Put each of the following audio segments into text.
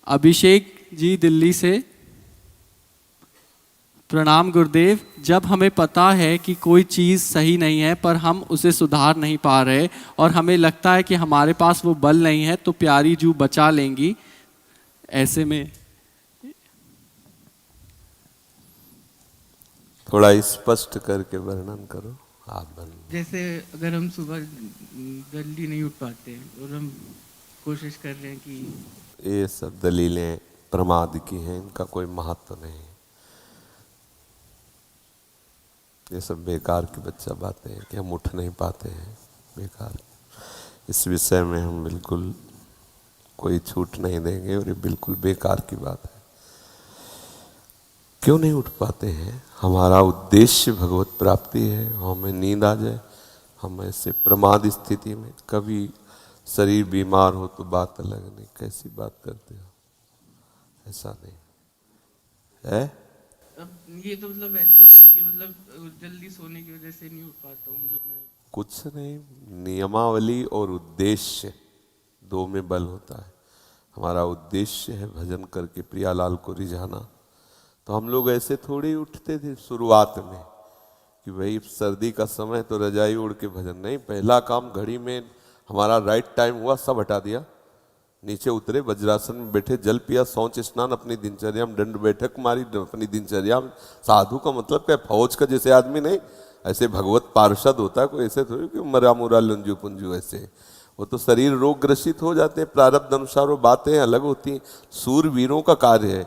अभिषेक जी दिल्ली से। प्रणाम गुरुदेव। जब हमें पता है कि कोई चीज़ सही नहीं है पर हम उसे सुधार नहीं पा रहे और हमें लगता है कि हमारे पास वो बल नहीं है तो प्यारी जू बचा लेंगी, ऐसे में थोड़ा स्पष्ट करके वर्णन करो आप। जैसे अगर हम सुबह जल्दी नहीं उठ पाते और हम कोशिश कर रहे हैं कि ये सब दलीलें प्रमाद की हैं, इनका कोई महत्व नहीं। ये सब बेकार की बच्चा बातें हैं कि हम उठ नहीं पाते हैं, बेकार। इस विषय में हम बिल्कुल कोई छूट नहीं देंगे और ये बिल्कुल बेकार की बात है। क्यों नहीं उठ पाते हैं? हमारा उद्देश्य भगवत प्राप्ति है, हमें नींद आ जाए, हम ऐसे प्रमाद स्थिति में, कभी शरीर बीमार हो तो बात अलग नहीं। कैसी बात करते हो? ऐसा नहीं है। अब ये तो मतलब ऐसा होगा कि मतलब जल्दी सोने की वजह से नहीं उठ पाता हूँ जब मैं। कुछ नहीं, नियमावली और उद्देश्य दो में बल होता है। हमारा उद्देश्य है भजन करके प्रियालाल को रिझाना। तो हम लोग ऐसे थोड़ी उठते थे शुरुआत में कि भाई सर्दी का समय तो रजाई ओढ़ के भजन नहीं। पहला काम घड़ी में हमारा राइट टाइम हुआ, सब हटा दिया, नीचे उतरे, वज्रासन में बैठे, जल पिया, शौच स्नान, अपनी दिनचर्या में दंड बैठक मारी, अपनी दिनचर्या में। साधु का मतलब क्या? फौज का जैसे आदमी नहीं, ऐसे भगवत पार्षद होता है कोई, ऐसे थोड़ी कि मरा मुरा लंजू पुंजू ऐसे। वो तो शरीर रोग ग्रसित हो जाते हैं, प्रारब्ध अनुसार वो बातें अलग होती हैं। सूरवीरों का कार्य है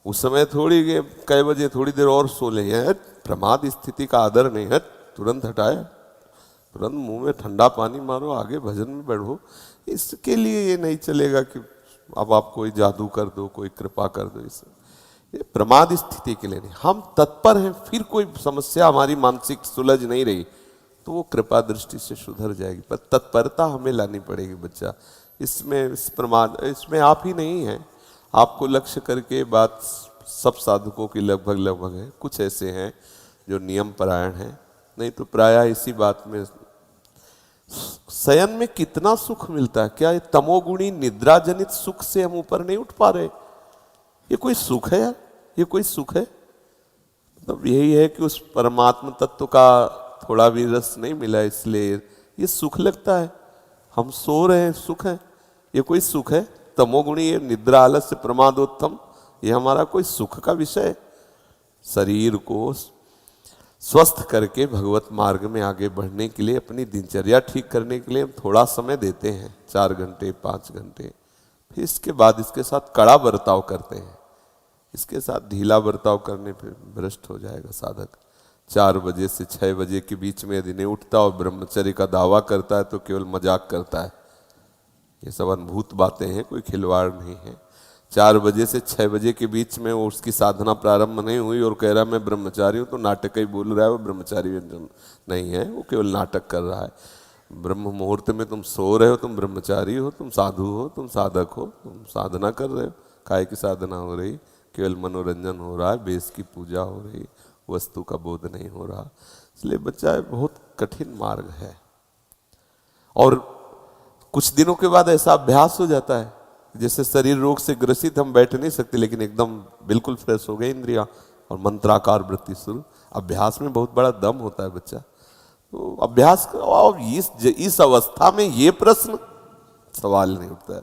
उस समय थोड़ी कई बजे थोड़ी देर और सो लें, है प्रमाद स्थिति का आदर नहीं है, तुरंत हटाए, तुरंत मुंह में ठंडा पानी मारो, आगे भजन में बढ़ो। इसके लिए ये नहीं चलेगा कि अब आप कोई जादू कर दो, कोई कृपा कर दो। इस ये प्रमाद स्थिति के लिए नहीं। हम तत्पर हैं, फिर कोई समस्या हमारी मानसिक सुलझ नहीं रही तो वो कृपा दृष्टि से सुधर जाएगी, पर तत्परता हमें लानी पड़ेगी। बच्चा इसमें, इस प्रमाद इसमें आप ही नहीं हैं, आपको लक्ष्य करके बात सब साधकों की लगभग है। कुछ ऐसे हैं जो नियम परायण हैं, नहीं तो प्रायः इसी बात में। शयन में कितना सुख मिलता है, क्या ये तमोगुणी निद्रा जनित सुख से हम ऊपर नहीं उठ पा रहे? ये कोई सुख है यार? ये कोई सुख है? मतलब यही है कि उस परमात्मा तत्व का थोड़ा भी रस नहीं मिला, इसलिए ये सुख लगता है। हम सो रहे हैं, सुख है? ये कोई सुख है? तमोगुणी निद्रा आलस्य प्रमादोत्तम, ये हमारा कोई सुख का विषय? शरीर को स्वस्थ करके भगवत मार्ग में आगे बढ़ने के लिए, अपनी दिनचर्या ठीक करने के लिए हम थोड़ा समय देते हैं, 4 घंटे 5 घंटे। फिर इसके बाद इसके साथ कड़ा बर्ताव करते हैं। इसके साथ ढीला बर्ताव करने पर भ्रष्ट हो जाएगा साधक। 4 बजे से 6 बजे के बीच में यदि नहीं उठता और ब्रह्मचर्य का दावा करता है तो केवल मजाक करता है। ये सब अनुभूत बातें हैं, कोई खिलवाड़ नहीं है। 4 बजे से 6 बजे के बीच में उसकी साधना प्रारंभ नहीं हुई और कह रहा मैं ब्रह्मचारी हूँ, तो नाटक ही बोल रहा है, वो ब्रह्मचारी नहीं है, वो केवल नाटक कर रहा है। ब्रह्म मुहूर्त में तुम सो रहे हो, तुम ब्रह्मचारी हो, तुम साधु हो, तुम साधक हो, तुम साधना कर रहे हो। काय की साधना हो रही? केवल मनोरंजन हो रहा है, बेस की पूजा हो रही, वस्तु का बोध नहीं हो रहा। इसलिए बच्चा बहुत कठिन मार्ग है। और कुछ दिनों के बाद ऐसा अभ्यास हो जाता है जैसे शरीर रोग से ग्रसित हम बैठ नहीं सकते, लेकिन एकदम बिल्कुल फ्रेश हो गए इंद्रियां और मंत्राकार वृत्ति शुरू। अभ्यास में बहुत बड़ा दम होता है बच्चा, तो अभ्यास करो। और इस अवस्था में ये प्रश्न सवाल नहीं उठता है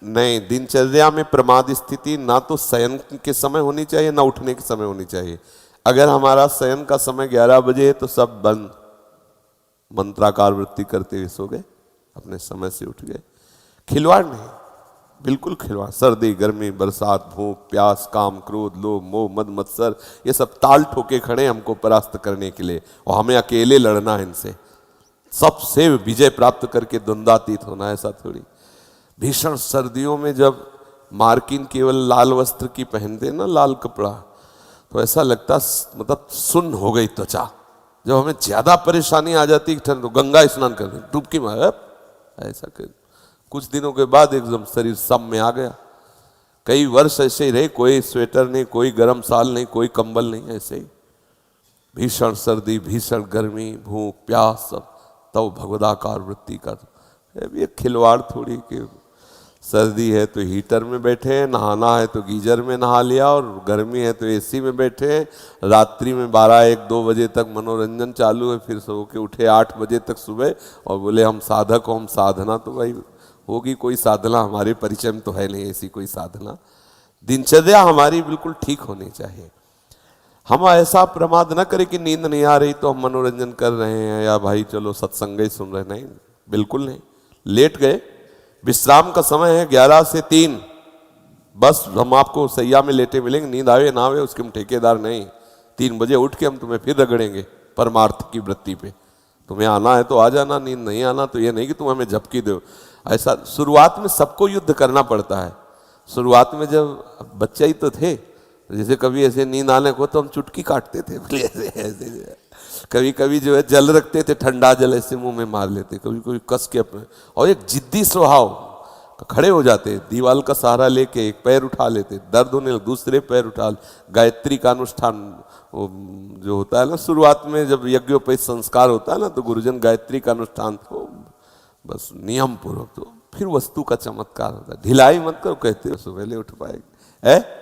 नहीं, दिनचर्या में प्रमाद स्थिति ना तो शयन के समय होनी चाहिए ना उठने के समय होनी चाहिए। अगर हमारा शयन का समय 11 बजे है तो सब बंद, मंत्राकार वृत्ति करते हुए सो गए, अपने समय से उठ गए। खिलवाड़ नहीं, बिल्कुल खिलवाड़। सर्दी गर्मी बरसात भूख प्यास काम क्रोध लोभ मोह मद मत्सर, ये सब ताल ठोके खड़े हमको परास्त करने के लिए, और हमें अकेले लड़ना है इनसे, सबसे विजय प्राप्त करके द्वंद्वातीत होना है। ऐसा थोड़ी। भीषण सर्दियों में जब मार्किन केवल लाल वस्त्र की पहनते ना, लाल कपड़ा, तो ऐसा लगता मतलब सुन्न हो गई त्वचा। जब हमें ज्यादा परेशानी आ जाती है ठंड, तो गंगा स्नान कर दें, डुबकी मार, ऐसा कर। कुछ दिनों के बाद एकदम शरीर सम में आ गया। कई वर्ष ऐसे ही रहे, कोई स्वेटर नहीं, कोई गर्म साल नहीं, कोई कंबल नहीं, ऐसे ही भीषण सर्दी भीषण गर्मी भूख प्यास सब तब भगवदाकार वृत्ति कर। ये खिलवाड़ थोड़ी कि सर्दी है तो हीटर में बैठे हैं, नहाना है तो गीजर में नहा लिया, और गर्मी है तो एसी में बैठे हैं, रात्रि में 12-1-2 बजे तक मनोरंजन चालू है, फिर सो के उठे 8 बजे तक सुबह और बोले हम साधक हो, हम साधना। तो भाई होगी कोई साधना, हमारे परिचय में तो है नहीं ऐसी कोई साधना। दिनचर्या हमारी बिल्कुल ठीक होनी चाहिए। हम ऐसा प्रमाद न करें कि नींद नहीं आ रही तो हम मनोरंजन कर रहे हैं या भाई चलो सत्संग ही सुन रहे, नहीं, बिल्कुल नहीं। लेट गए, विश्राम का समय है 11 से 3, बस हम आपको सैया में लेटे मिलेंगे, नींद आवे ना आवे उसके हम ठेकेदार नहीं। 3 बजे उठ के हम तुम्हें फिर रगड़ेंगे परमार्थ की वृत्ति पे। तुम्हें आना है तो आ जाना, नींद नहीं आना तो ये नहीं कि तुम हमें झपकी दो। ऐसा शुरुआत में सबको युद्ध करना पड़ता है। शुरुआत में जब बच्चे ही तो थे, जैसे कभी ऐसे नींद आने को तो हम चुटकी काटते थे, ऐसे कभी कभी जो है जल रखते थे, ठंडा जल ऐसे मुंह में मार लेते, कभी कभी कस के अपने, और एक जिद्दी स्वभाव, खड़े हो जाते, दीवाल का सहारा लेके एक पैर उठा लेते, दर्द होने लगे दूसरे पैर उठा। गायत्री का अनुष्ठान जो होता है ना शुरुआत में जब यज्ञोपवीत संस्कार होता है ना, तो गुरुजन गायत्री का अनुष्ठान तो बस नियम पूर्वक, तो फिर वस्तु का चमत्कार होता है। ढिलाई मत करो, कहते हो सुबह ले उठ पाएगी है।